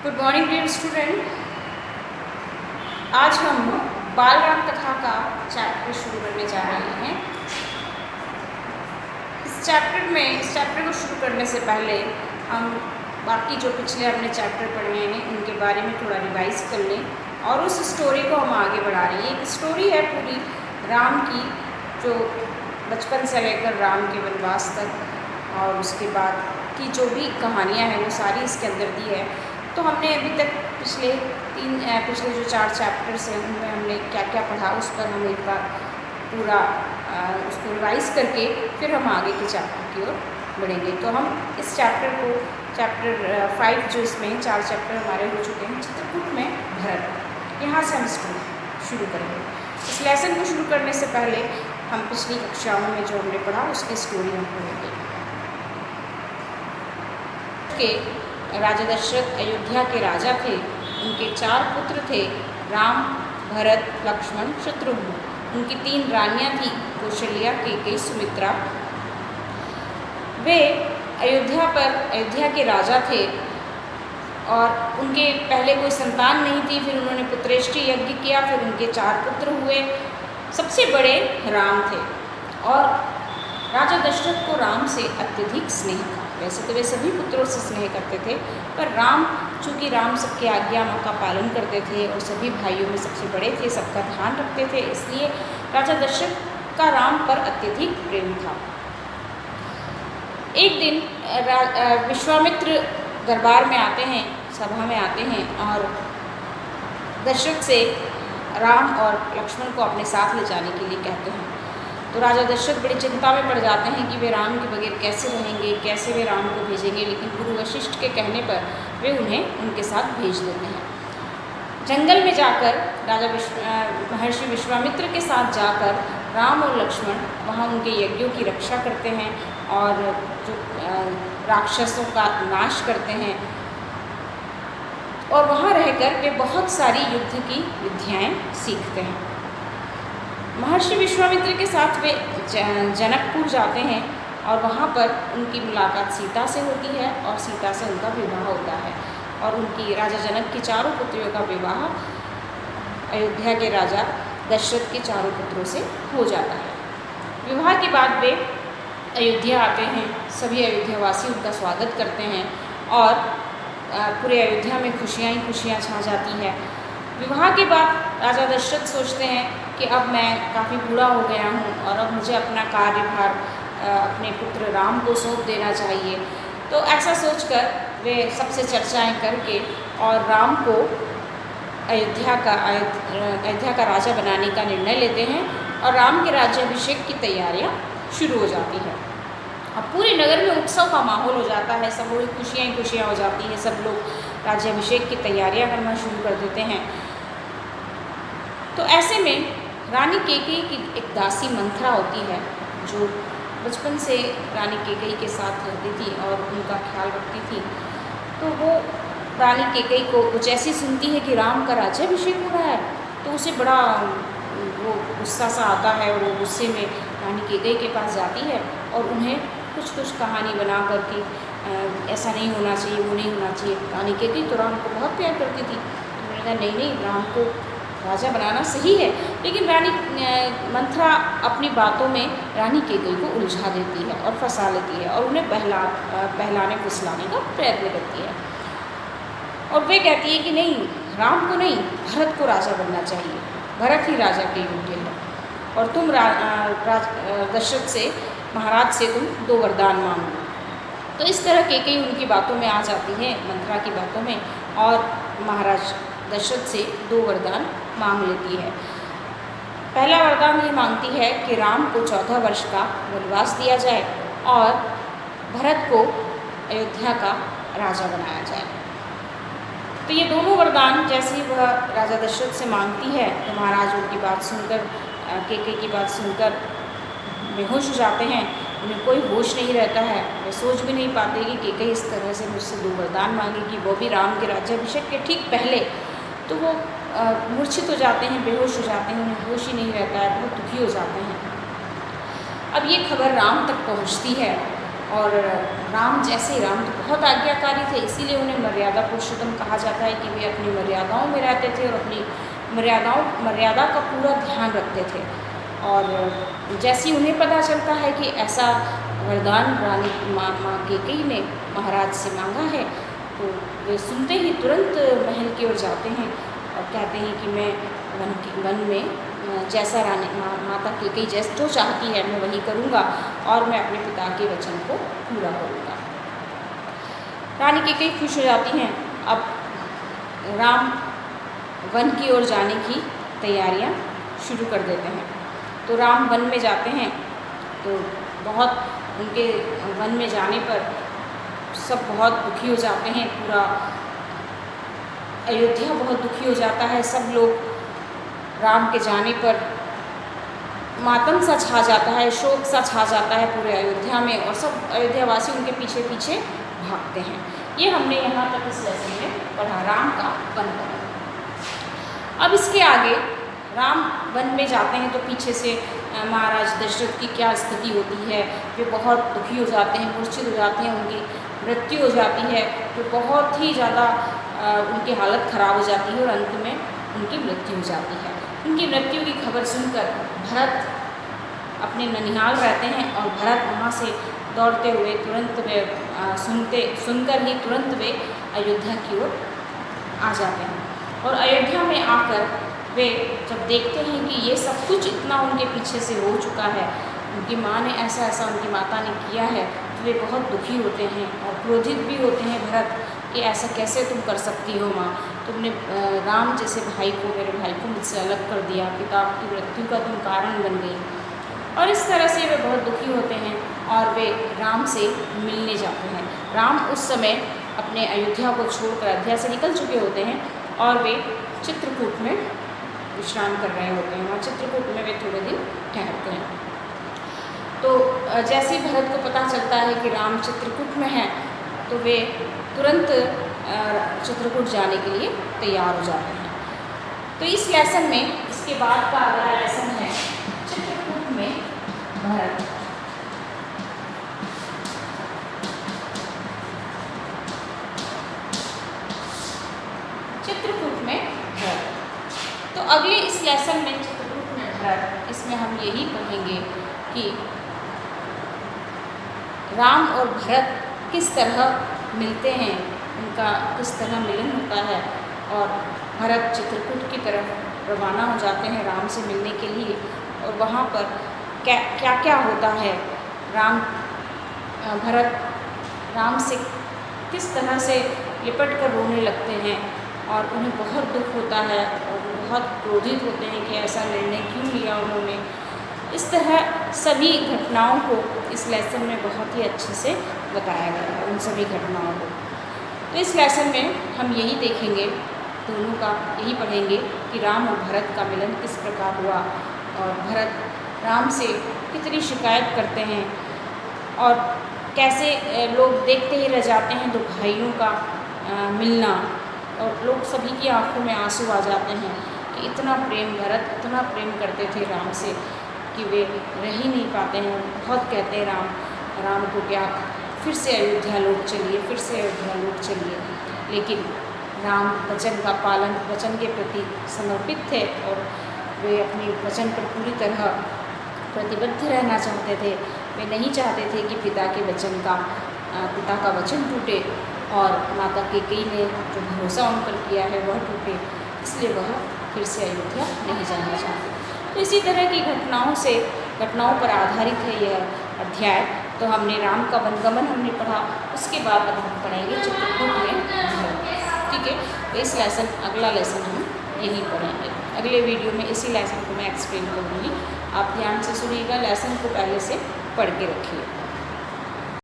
Good morning dear student. आज हम बाल राम कथा का चैप्टर शुरू करने जा रहे हैं। इस चैप्टर को शुरू करने से पहले हम बाकी जो पिछले हमने चैप्टर पढ़े हैं उनके बारे में थोड़ा रिवाइज कर लें और उस स्टोरी को हम आगे बढ़ा रहे हैं। एक स्टोरी है पूरी राम की, जो बचपन से लेकर राम के वनवास तक और उसके बाद की जो भी कहानियाँ हैं वो सारी इसके अंदर दी है। तो हमने अभी तक पिछले जो 4 चैप्टर्स हैं उनमें हमने क्या क्या पढ़ा उस पर हम एक बार पूरा उसको रिवाइज करके फिर हम आगे के चैप्टर की ओर बढ़ेंगे। तो हम इस चैप्टर 5 जो इसमें 4 चैप्टर हमारे हो चुके हैं, चित्रकूट में भरत, यहाँ से हम शुरू करेंगे। इस लेसन को शुरू करने से पहले हम पिछली कक्षाओं में जो हमने पढ़ा उसकी स्टोरी हम पढ़ेंगे। राजा दशरथ अयोध्या के राजा थे। उनके 4 पुत्र थे, राम, भरत, लक्ष्मण, शत्रुघ्न। उनकी 3 रानियां थीं, कौशल्या, कैकेयी, सुमित्रा। वे अयोध्या के राजा थे और उनके पहले कोई संतान नहीं थी। फिर उन्होंने पुत्रेष्टि यज्ञ किया, फिर उनके 4 पुत्र हुए। सबसे बड़े राम थे और राजा दशरथ को राम से अत्यधिक स्नेह था। वैसे तो वे सभी पुत्रों से स्नेह करते थे, पर राम, चूँकि राम सबके आज्ञाओं का पालन करते थे और सभी भाइयों में सबसे बड़े थे, सबका ध्यान रखते थे, इसलिए राजा दशरथ का राम पर अत्यधिक प्रेम था। एक दिन विश्वामित्र दरबार में आते हैं, सभा में आते हैं और दशरथ से राम और लक्ष्मण को अपने साथ ले जाने के लिए कहते हैं। तो राजा दशरथ बड़ी चिंता में पड़ जाते हैं कि वे राम के बगैर कैसे रहेंगे, कैसे वे राम को भेजेंगे, लेकिन गुरु वशिष्ठ के कहने पर वे उन्हें उनके साथ भेज देते हैं। जंगल में जाकर महर्षि विश्वामित्र के साथ जाकर राम और लक्ष्मण वहाँ उनके यज्ञों की रक्षा करते हैं और जो राक्षसों का नाश करते हैं और वहाँ रहकर वे बहुत सारी युद्ध की विद्याएँ सीखते हैं। महर्षि विश्वामित्र के साथ वे जनकपुर जाते हैं और वहाँ पर उनकी मुलाकात सीता से होती है और सीता से उनका विवाह होता है और उनकी राजा जनक की 4 पुत्रियों का विवाह अयोध्या के राजा दशरथ के 4 पुत्रों से हो जाता है। विवाह के बाद वे अयोध्या आते हैं, सभी अयोध्यावासी उनका स्वागत करते हैं और पूरे अयोध्या में खुशियाँ ही खुशियाँ छा जाती है। विवाह के बाद राजा दशरथ सोचते हैं कि अब मैं काफ़ी बूढ़ा हो गया हूँ और अब मुझे अपना कार्यभार अपने पुत्र राम को सौंप देना चाहिए। तो ऐसा सोचकर वे सबसे चर्चाएं करके और राम को अयोध्या का राजा बनाने का निर्णय लेते हैं और राम के राज्याभिषेक की तैयारियां शुरू हो जाती है। अब पूरे नगर में उत्सव का माहौल हो जाता है, सब लोग खुशियाँ ही खुशियाँ हो जाती हैं, सब लोग राज्याभिषेक की तैयारियां करना शुरू कर देते हैं। तो ऐसे में रानी कैकेयी की एक दासी मंथरा होती है जो बचपन से रानी कैकेयी के साथ रहती थी और उनका ख्याल रखती थी। तो वो रानी कैकेयी को कुछ ऐसी सुनती है कि राम का राज्याभिषेक हो रहा है, तो उसे बड़ा वो गुस्सा सा आता है और वो गुस्से में रानी कैकेयी के पास जाती है और उन्हें कुछ कहानी बना कर कि ऐसा नहीं होना चाहिए, वो नहीं होना चाहिए। रानी कैकेयी तो राम को बहुत प्यार करती थी, तो उन्होंने कहा नहीं राम को राजा बनाना सही है, लेकिन रानी मंथरा अपनी बातों में रानी कैकेयी को उलझा देती है और फंसा लेती है और उन्हें बहलाने फुसलाने का प्रयत्न करती है और वे कहती है कि नहीं, राम को नहीं, भरत को राजा बनना चाहिए, भरत ही राजा के योग्य है और तुम दशरथ से, महाराज से तुम 2 वरदान मांगो। तो इस तरह कैकेयी उनकी बातों में आ जाती है, मंथरा की बातों में, और महाराज दशरथ से 2 वरदान मांग लेती है। पहला वरदान ये मांगती है कि राम को 14 वर्ष का वनवास दिया जाए और भरत को अयोध्या का राजा बनाया जाए। तो ये दोनों वरदान जैसे ही वह राजा दशरथ से मांगती है तो महाराज उनकी बात सुनकर, कैकेयी की बात सुनकर बेहोश हो जाते हैं। उन्हें कोई होश नहीं रहता है, वे सोच भी नहीं पाते कि कैकेयी इस तरह से मुझसे 2 वरदान मांगेगी, वो भी राम के राज्याभिषेक के ठीक पहले। तो वो मूर्छित हो जाते हैं, बेहोश हो जाते हैं, उन्हें होश ही नहीं रहता है, बहुत दुखी हो जाते हैं। अब ये खबर राम तक पहुंचती है और राम तो बहुत आज्ञाकारी थे, इसीलिए उन्हें मर्यादा पुरुषोत्तम कहा जाता है कि वे अपनी मर्यादाओं में रहते थे और अपनी मर्यादा का पूरा ध्यान रखते थे। और जैसे ही उन्हें पता चलता है कि ऐसा वरदान रानी माँ कैकेयी ने महाराज से मांगा है, तो वे सुनते ही तुरंत महल की ओर जाते हैं और कहते हैं कि मैं वन में जैसा रानी माता कैकेयी जो चाहती है मैं वही करूँगा और मैं अपने पिता के वचन को पूरा करूँगा। रानी कैकेयी खुश हो जाती हैं। अब राम वन की ओर जाने की तैयारियां शुरू कर देते हैं। तो राम वन में जाते हैं, तो बहुत उनके वन में जाने पर सब बहुत दुखी हो जाते हैं। पूरा अयोध्या बहुत दुखी हो जाता है। सब लोग राम के जाने पर मातम सा छा जाता है, शोक सा छा जाता है पूरे अयोध्या में, और सब अयोध्यावासी उनके पीछे पीछे भागते हैं। ये हमने यहाँ तक इस लेसन में पढ़ा, राम का वन गमन। अब इसके आगे राम वन में जाते हैं तो पीछे से महाराज दशरथ की क्या स्थिति होती है, वे बहुत दुखी हो जाते हैं, मूर्छित हो जाते हैं, उनकी मृत्यु हो जाती है, तो बहुत ही ज़्यादा उनकी हालत ख़राब हो जाती है और अंत में उनकी मृत्यु हो जाती है। उनकी मृत्यु की खबर सुनकर भरत अपने ननिहाल रहते हैं और भरत वहाँ से दौड़ते हुए तुरंत वे सुनकर ही तुरंत वे अयोध्या की ओर आ जाते हैं। और अयोध्या में आकर वे जब देखते हैं कि ये सब कुछ इतना उनके पीछे से हो चुका है, उनकी माँ ने ऐसा उनकी माता ने किया है, तो वे बहुत दुखी होते हैं और क्रोधित भी होते हैं भरत कि ऐसा कैसे तुम कर सकती हो माँ, तुमने राम जैसे मेरे भाई को मुझसे अलग कर दिया, पिता की मृत्यु का तुम कारण बन गई। और इस तरह से वे बहुत दुखी होते हैं और वे राम से मिलने जाते हैं। राम उस समय अपने अयोध्या को छोड़कर अयोध्या से निकल चुके होते हैं और वे चित्रकूट में विश्राम कर रहे होते हैं। वहाँ चित्रकूट में वे थोड़े दिन ठहरते हैं। तो जैसे ही भरत को पता चलता है कि राम चित्रकूट में है, तो वे तुरंत चित्रकूट जाने के लिए तैयार हो जाते हैं। तो इस लेसन में इसके बाद का अगला लेसन है चित्रकूट में भरत। चित्रकूट में भरत। तो अगले इस लेसन में चित्रकूट में भरत, इसमें हम यही पढ़ेंगे कि राम और भरत किस तरह मिलते हैं, उनका किस तरह मिलन होता है, और भरत चित्रकूट की तरफ रवाना हो जाते हैं राम से मिलने के लिए। और वहाँ पर क्या क्या होता है, भरत राम से किस तरह से लिपट कर रोने लगते हैं और उन्हें बहुत दुख होता है और वो बहुत क्रोधित होते हैं कि ऐसा निर्णय क्यों लिया उन्होंने। इस तरह सभी घटनाओं को इस लेसन में बहुत ही अच्छे से बताया गया है, उन सभी घटनाओं को। तो इस लेसन में हम यही देखेंगे, दोनों का यही पढ़ेंगे कि राम और भरत का मिलन किस प्रकार हुआ और भरत राम से कितनी शिकायत करते हैं और कैसे लोग देखते ही रह जाते हैं दो भाइयों का मिलना, और लोग सभी की आंखों में आंसू आ जाते हैं कि इतना प्रेम, भरत इतना प्रेम करते थे राम से कि वे रह ही नहीं पाते हैं। बहुत कहते हैं राम को क्या फिर से अयोध्या लौट चलिए, फिर से अयोध्या लौट चलिए, लेकिन राम वचन का पालन, वचन के प्रति समर्पित थे और वे अपने वचन पर पूरी तरह प्रतिबद्ध रहना चाहते थे। वे नहीं चाहते थे कि पिता का वचन टूटे और माता कैकेयी ने जो भरोसा उन पर किया है वह टूटे, इसलिए वह फिर से अयोध्या नहीं जाना चाहते। तो इसी तरह की घटनाओं पर आधारित है यह अध्याय। तो हमने राम का वनगमन हमने पढ़ा, उसके बाद अब हम पढ़ेंगे चित्रकूट में भरत। ठीक है, तो इस लेसन अगला लेसन हम यही पढ़ेंगे। अगले वीडियो में इसी लेसन को मैं एक्सप्लेन करूँगी। आप ध्यान से सुनिएगा, लेसन को पहले से पढ़ के रखिए।